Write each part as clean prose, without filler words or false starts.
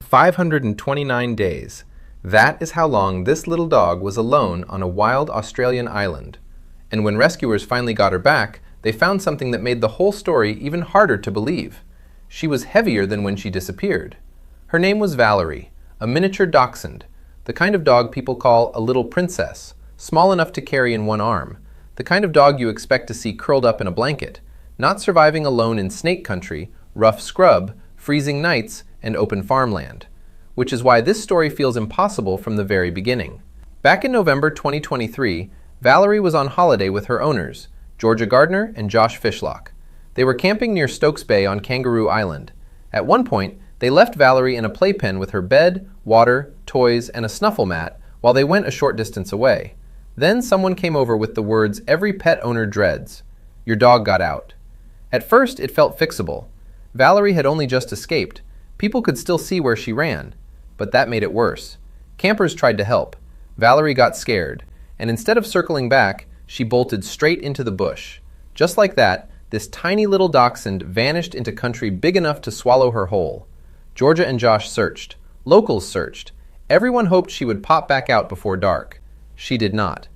529 days. That is how long this little dog was alone on a wild Australian island. And when rescuers finally got her back, they found something that made the whole story even harder to believe. She was heavier than when she disappeared. Her name was Valerie, a miniature dachshund, the kind of dog people call a little princess, small enough to carry in one arm, the kind of dog you expect to see curled up in a blanket, not surviving alone in snake country, rough scrub, freezing nights, and open farmland. Which is why this story feels impossible from the very beginning. Back in November 2023, Valerie was on holiday with her owners, Georgia Gardner and Josh Fishlock. They were camping near Stokes Bay on Kangaroo Island. At one point, they left Valerie in a playpen with her bed, water, toys, and a snuffle mat while they went a short distance away. Then someone came over with the words every pet owner dreads. Your dog got out. At first, it felt fixable. Valerie had only just escaped. People could still see where she ran. But that made it worse. Campers tried to help. Valerie got scared, and instead of circling back, she bolted straight into the bush. Just like that, this tiny little dachshund vanished into country big enough to swallow her whole. Georgia and Josh searched. Locals searched. Everyone hoped she would pop back out before dark. She did not.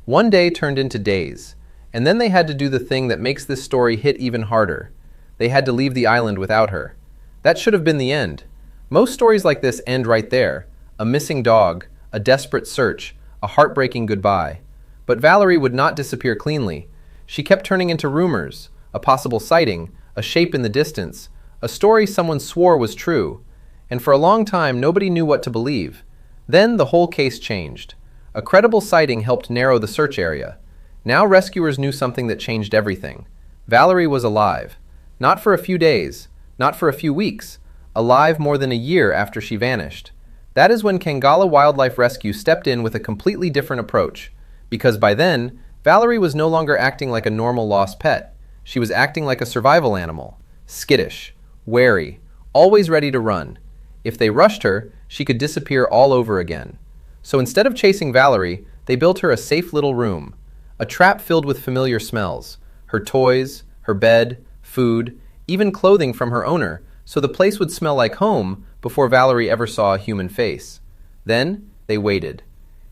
One day turned into days, and then they had to do the thing that makes this story hit even harder. They had to leave the island without her. That should have been the end. Most stories like this end right there. A missing dog, a desperate search, a heartbreaking goodbye. But Valerie would not disappear cleanly. She kept turning into rumors, a possible sighting, a shape in the distance, a story someone swore was true. And for a long time, nobody knew what to believe. Then the whole case changed. A credible sighting helped narrow the search area. Now rescuers knew something that changed everything. Valerie was alive. Not for a few days, not for a few weeks, alive more than a year after she vanished. That is when Kangala Wildlife Rescue stepped in with a completely different approach. Because by then, Valerie was no longer acting like a normal lost pet. She was acting like a survival animal. Skittish, wary, always ready to run. If they rushed her, she could disappear all over again. So instead of chasing Valerie, they built her a safe little room. A trap filled with familiar smells. Her toys, her bed, food, even clothing from her owner, so the place would smell like home before Valerie ever saw a human face. Then, they waited.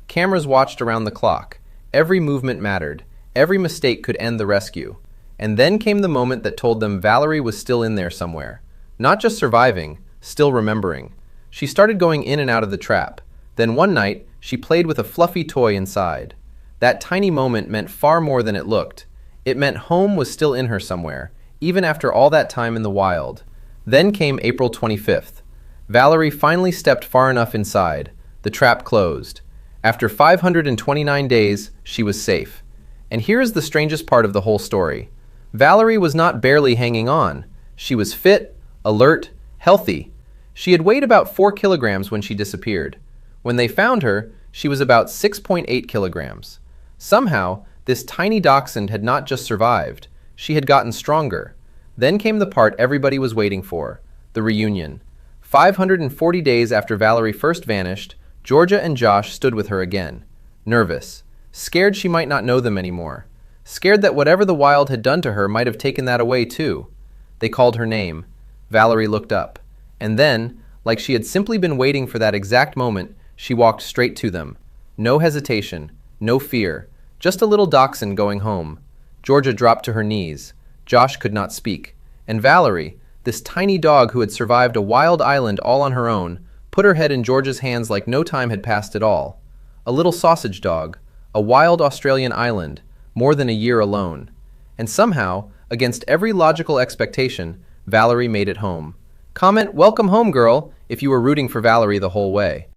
Cameras watched around the clock. Every movement mattered. Every mistake could end the rescue. And then came the moment that told them Valerie was still in there somewhere. Not just surviving, still remembering. She started going in and out of the trap. Then one night, she played with a fluffy toy inside. That tiny moment meant far more than it looked. It meant home was still in her somewhere, even after all that time in the wild. Then came April 25th. Valerie finally stepped far enough inside. The trap closed. After 529 days, she was safe. And here is the strangest part of the whole story. Valerie was not barely hanging on. She was fit, alert, healthy. She had weighed about 4 kilograms when she disappeared. When they found her, she was about 6.8 kilograms. Somehow, this tiny dachshund had not just survived. She had gotten stronger. Then came the part everybody was waiting for, the reunion. 540 days after Valerie first vanished, Georgia and Josh stood with her again. Nervous. Scared she might not know them anymore. Scared that whatever the wild had done to her might have taken that away too. They called her name. Valerie looked up. And then, like she had simply been waiting for that exact moment, she walked straight to them. No hesitation, no fear, just a little dachshund going home. Georgia dropped to her knees. Josh could not speak. And Valerie, this tiny dog who had survived a wild island all on her own, put her head in Georgia's hands like no time had passed at all. A little sausage dog, a wild Australian island, more than a year alone. And somehow, against every logical expectation, Valerie made it home. Comment "Welcome home, girl" if you were rooting for Valerie the whole way.